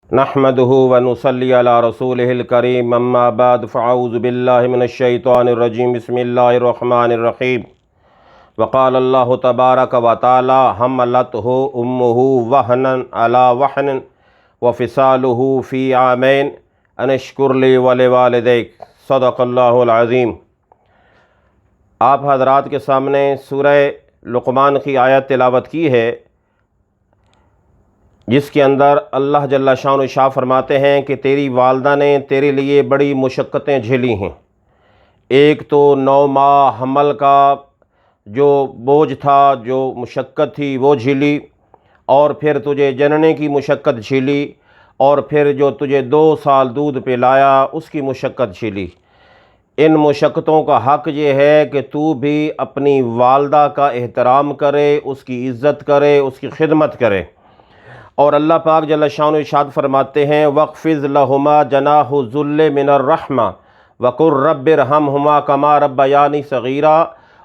نحمده ونصلي على رسوله الكريم اما بعد فاعوذ بالله من الشيطان الرجيم بسم الله الرحمن الرحيم وقال الله تبارك وتعالى حملته امه وهنا على وهن وفصاله في عامين ان اشكر لي ولوالديك صدق اللہ العظیم۔ آپ حضرات کے سامنے سورہ لقمان کی آیت تلاوت کی ہے، جس کے اندر اللہ جل شانہ ارشاد فرماتے ہیں کہ تیری والدہ نے تیرے لیے بڑی مشقتیں جھیلی ہیں۔ ایک تو 9 ماہ حمل کا جو بوجھ تھا، جو مشقت تھی وہ جھیلی، اور پھر تجھے جننے کی مشقت جھیلی، اور پھر جو تجھے 2 سال دودھ پلایا اس کی مشقت جھیلی۔ ان مشقتوں کا حق یہ ہے کہ تو بھی اپنی والدہ کا احترام کرے، اس کی عزت کرے، اس کی خدمت کرے۔ اور اللہ پاک جل شانہ ارشاد فرماتے ہیں وَاخْفِضْ لَهُمَا جَنَاحَ الذُّلِّ مِنَ الرَّحْمَةِ وَقُلْ رَبِّ ارْحَمْهُمَا كَمَا رَبَّيَانِي صَغِيرًا،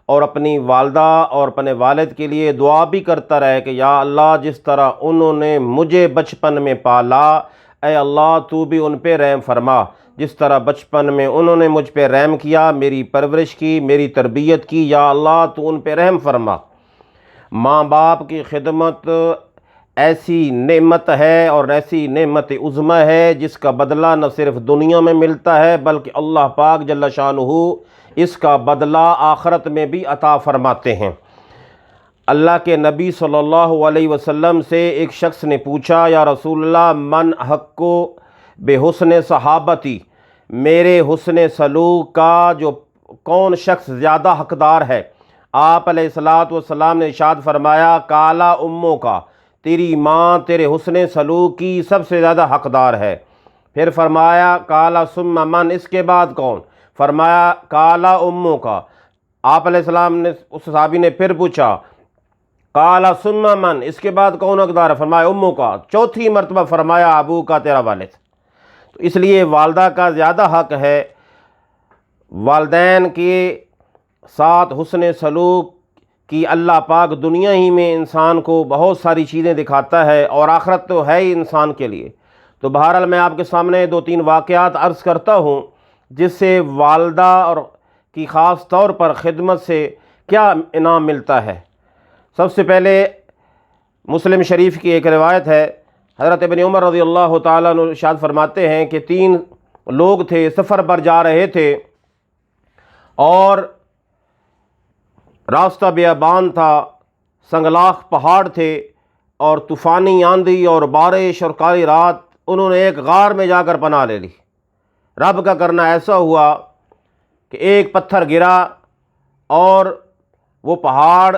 اور اپنی والدہ اور اپنے والد کے لیے دعا بھی کرتا رہے کہ یا اللہ جس طرح انہوں نے مجھے بچپن میں پالا، اے اللہ تو بھی ان پہ رحم فرما، جس طرح بچپن میں انہوں نے مجھ پہ رحم کیا، میری پرورش کی، میری تربیت کی، یا اللہ تو ان پہ رحم فرما۔ ماں باپ کی خدمت ایسی نعمت ہے اور ایسی نعمت عظمی ہے جس کا بدلہ نہ صرف دنیا میں ملتا ہے بلکہ اللہ پاک جل شانہ اس کا بدلہ آخرت میں بھی عطا فرماتے ہیں۔ اللہ کے نبی صلی اللہ علیہ وسلم سے ایک شخص نے پوچھا یا رسول اللہ من حق بے حسن صحابتی، میرے حسن سلوک کا جو کون شخص زیادہ حقدار ہے؟ آپ علیہ الصلاۃ والسلام نے ارشاد فرمایا کالا اموں کا، تیری ماں تیرے حسن سلوک کی سب سے زیادہ حقدار ہے۔ پھر فرمایا کالا ثم من، اس کے بعد کون؟ فرمایا کالا اموں کا۔ آپ علیہ السلام نے اس صحابی نے پھر پوچھا کالا ثم من، اس کے بعد کون حقدار ہے؟ فرمایا اموں کا۔ چوتھی مرتبہ فرمایا ابو کا، تیرا والد۔ تو اس لیے والدہ کا زیادہ حق ہے۔ والدین کے ساتھ حسن سلوک کہ اللہ پاک دنیا ہی میں انسان کو بہت ساری چیزیں دکھاتا ہے اور آخرت تو ہے ہی انسان کے لیے۔ تو بہرحال میں آپ کے سامنے 2-3 واقعات عرض کرتا ہوں جس سے والدہ اور کی خاص طور پر خدمت سے کیا انعام ملتا ہے۔ سب سے پہلے مسلم شریف کی ایک روایت ہے، حضرت ابن عمر رضی اللہ تعالیٰ عنہ ارشاد فرماتے ہیں کہ 3 لوگ تھے، سفر پر جا رہے تھے اور راستہ بیابان تھا، سنگلاخ پہاڑ تھے اور طوفانی آندھی اور بارش اور کالی رات، انہوں نے ایک غار میں جا کر پناہ لے لی۔ رب کا کرنا ایسا ہوا کہ ایک پتھر گرا اور وہ پہاڑ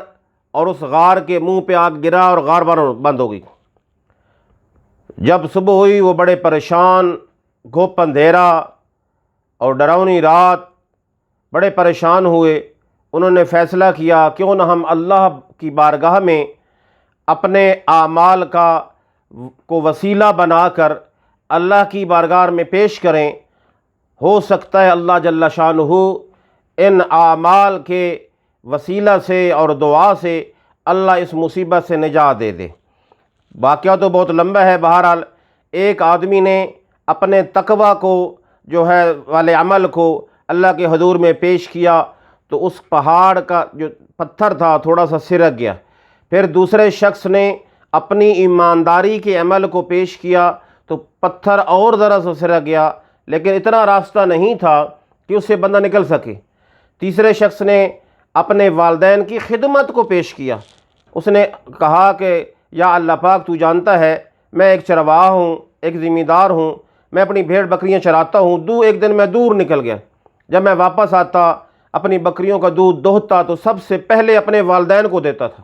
اور اس غار کے منہ پہ آ گرا اور غار بند ہو گئی۔ جب صبح ہوئی وہ بڑے پریشان، گھوپ اندھیرا اور ڈراؤنی رات، بڑے پریشان ہوئے۔ انہوں نے فیصلہ کیا کیوں نہ ہم اللہ کی بارگاہ میں اپنے اعمال کو وسیلہ بنا کر اللہ کی بارگاہ میں پیش کریں، ہو سکتا ہے اللہ جل شانہ ان اعمال کے وسیلہ سے اور دعا سے اللہ اس مصیبت سے نجات دے دے۔ واقعہ تو بہت لمبا ہے۔ بہرحال ایک آدمی نے اپنے تقوی کو جو ہے والے عمل کو اللہ کے حضور میں پیش کیا تو اس پہاڑ کا جو پتھر تھا تھوڑا سا سرک گیا۔ پھر دوسرے شخص نے اپنی ایمانداری کے عمل کو پیش کیا تو پتھر اور ذرا سا سرک گیا، لیکن اتنا راستہ نہیں تھا کہ اس سے بندہ نکل سکے۔ تیسرے شخص نے اپنے والدین کی خدمت کو پیش کیا۔ اس نے کہا کہ یا اللہ پاک تو جانتا ہے میں ایک چرواہا ہوں، ایک ذمہ دار ہوں، میں اپنی بھیڑ بکریاں چراتا ہوں۔ ایک دن میں دور نکل گیا، جب میں واپس آتا اپنی بکریوں کا دودھ دوہتا تو سب سے پہلے اپنے والدین کو دیتا تھا۔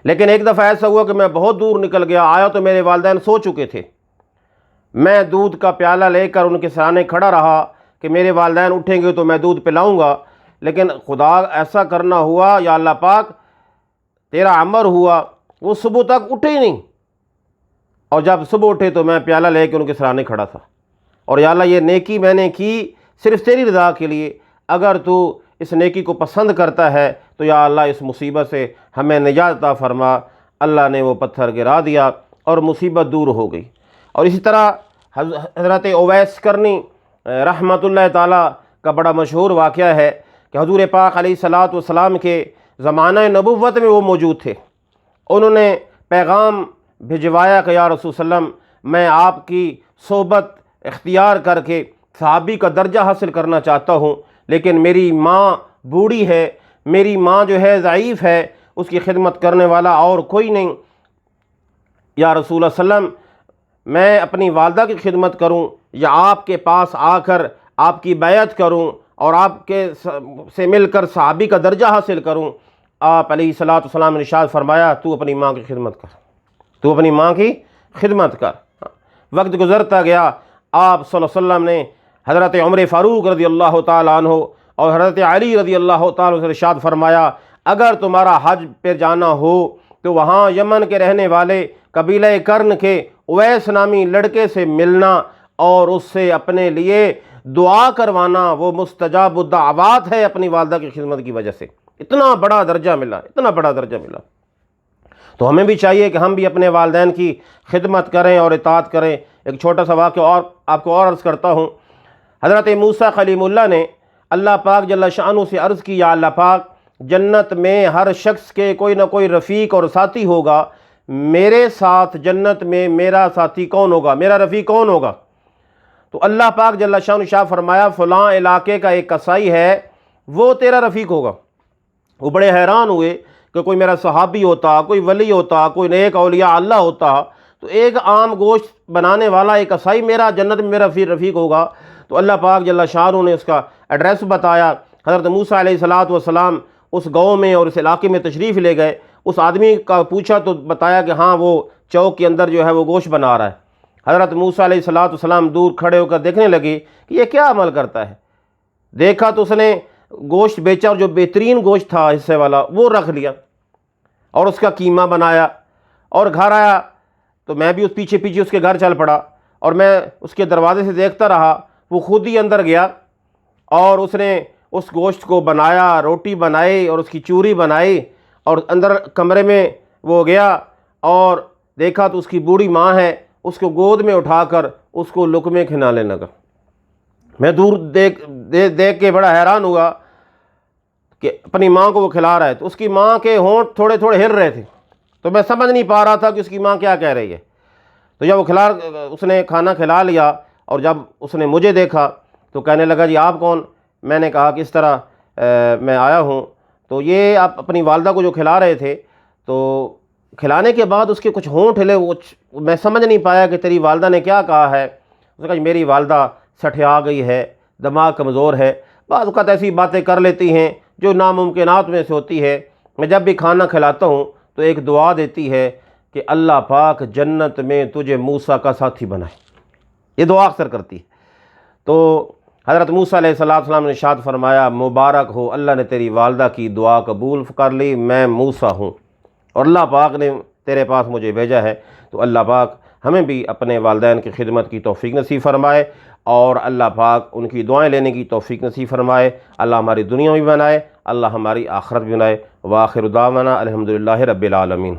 لیکن ایک دفعہ ایسا ہوا کہ میں بہت دور نکل گیا، آیا تو میرے والدین سو چکے تھے۔ میں دودھ کا پیالہ لے کر ان کے سامنے کھڑا رہا کہ میرے والدین اٹھیں گے تو میں دودھ پلاؤں گا، لیکن خدا ایسا کرنا ہوا یا اللہ پاک تیرا امر ہوا وہ صبح تک اٹھے ہی نہیں، اور جب صبح اٹھے تو میں پیالہ لے کے ان کے سامنے کھڑا تھا۔ اور یا اللہ یہ نیکی میں نے کی صرف تیری رضا کے لیے، اگر تو اس نیکی کو پسند کرتا ہے تو یا اللہ اس مصیبت سے ہمیں نجات عطا فرما۔ اللہ نے وہ پتھر گرا دیا اور مصیبت دور ہو گئی۔ اور اسی طرح حضرت اویس کرنی رحمۃ اللہ تعالیٰ کا بڑا مشہور واقعہ ہے کہ حضور پاک علیہ الصلاۃ والسلام کے زمانہ نبوت میں وہ موجود تھے۔ انہوں نے پیغام بھجوایا کہ یا رسول وسلم میں آپ کی صحبت اختیار کر کے صحابی کا درجہ حاصل کرنا چاہتا ہوں، لیکن میری ماں بوڑھی ہے، میری ماں جو ہے ضعیف ہے، اس کی خدمت کرنے والا اور کوئی نہیں۔ یا رسول اللہ صلی اللہ علیہ وسلم میں اپنی والدہ کی خدمت کروں یا آپ کے پاس آ کر آپ کی بیعت کروں اور آپ کے سے مل کر صحابی کا درجہ حاصل کروں؟ آپ علیہ الصلاۃ والسلام نے ارشاد فرمایا تو اپنی ماں کی خدمت کر، تو اپنی ماں کی خدمت کر۔ وقت گزرتا گیا، آپ صلی اللہ علیہ وسلم نے حضرت عمر فاروق رضی اللہ تعالیٰ عنہ اور حضرت علی رضی اللہ تعالیٰ عنہ سے ارشاد فرمایا اگر تمہارا حج پہ جانا ہو تو وہاں یمن کے رہنے والے قبیلہ کرن کے اویس نامی لڑکے سے ملنا اور اس سے اپنے لیے دعا کروانا، وہ مستجاب الدعوات ہے اپنی والدہ کی خدمت کی وجہ سے۔ اتنا بڑا درجہ ملا، اتنا بڑا درجہ ملا۔ تو ہمیں بھی چاہیے کہ ہم بھی اپنے والدین کی خدمت کریں اور اطاعت کریں۔ ایک چھوٹا سا واقعہ اور آپ کو اور عرض کرتا ہوں۔ حضرت موسیٰ کلیم اللہ نے اللہ پاک جل شانہ سے عرض کی یا اللہ پاک جنت میں ہر شخص کے کوئی نہ کوئی رفیق اور ساتھی ہوگا، میرے ساتھ جنت میں میرا ساتھی کون ہوگا، میرا رفیق کون ہوگا؟ تو اللہ پاک جل شانہ شاہ فرمایا فلاں علاقے کا ایک قصائی ہے، وہ تیرا رفیق ہوگا۔ وہ بڑے حیران ہوئے کہ کوئی میرا صحابی ہوتا، کوئی ولی ہوتا، کوئی نیک اولیاء اللہ ہوتا، تو ایک عام گوشت بنانے والا ایک قصائی میرا جنت میں میرا رفیق ہوگا۔ تو اللہ پاک جل شانہ نے اس کا ایڈریس بتایا۔ حضرت موسیٰ علیہ الصلاۃ والسلام اس گاؤں میں اور اس علاقے میں تشریف لے گئے۔ اس آدمی کا پوچھا تو بتایا کہ ہاں وہ چوک کے اندر جو ہے وہ گوشت بنا رہا ہے۔ حضرت موسیٰ علیہ الصلاۃ والسلام دور کھڑے ہو کر دیکھنے لگے کہ یہ کیا عمل کرتا ہے۔ دیکھا تو اس نے گوشت بیچا اور جو بہترین گوشت تھا حصے والا وہ رکھ لیا اور اس کا قیمہ بنایا اور گھر آیا۔ تو میں بھی اس پیچھے پیچھے اس کے گھر چل پڑا اور میں اس کے دروازے سے دیکھتا رہا۔ وہ خود ہی اندر گیا اور اس نے اس گوشت کو بنایا، روٹی بنائی اور اس کی چوری بنائی، اور اندر کمرے میں وہ گیا اور دیکھا تو اس کی بوڑھی ماں ہے، اس کو گود میں اٹھا کر اس کو لقمے کھلانے لگا۔ میں دور دیکھ کے بڑا حیران ہوا کہ اپنی ماں کو وہ کھلا رہا ہے، تو اس کی ماں کے ہونٹ تھوڑے تھوڑے ہل رہے تھے، تو میں سمجھ نہیں پا رہا تھا کہ اس کی ماں کیا کہہ رہی ہے۔ تو جب اس نے کھانا کھلا لیا اور جب اس نے مجھے دیکھا تو کہنے لگا جی آپ کون؟ میں نے کہا کہ اس طرح میں آیا ہوں۔ تو یہ آپ اپنی والدہ کو جو کھلا رہے تھے، تو کھلانے کے بعد اس کے کچھ ہونٹ ہلے، میں سمجھ نہیں پایا کہ تیری والدہ نے کیا کہا ہے۔ اس نے کہا میری والدہ سٹھیا گئی ہے، دماغ کمزور ہے، بعض اوقات ایسی باتیں کر لیتی ہیں جو ناممکنات میں سے ہوتی ہے۔ میں جب بھی کھانا کھلاتا ہوں تو ایک دعا دیتی ہے کہ اللہ پاک جنت میں تجھے موسیٰ کا ساتھی بنائے، یہ دعا اکثر کرتی ہے۔ تو حضرت موسیٰ علیہ السلام نے ارشاد فرمایا مبارک ہو، اللہ نے تیری والدہ کی دعا قبول کر لی، میں موسیٰ ہوں اور اللہ پاک نے تیرے پاس مجھے بھیجا ہے۔ تو اللہ پاک ہمیں بھی اپنے والدین کی خدمت کی توفیق نصیب فرمائے اور اللہ پاک ان کی دعائیں لینے کی توفیق نصیب فرمائے۔ اللہ ہماری دنیا بھی بنائے، اللہ ہماری آخرت بھی بنائے۔ وآخر دعوانا الحمدللہ رب العالمین۔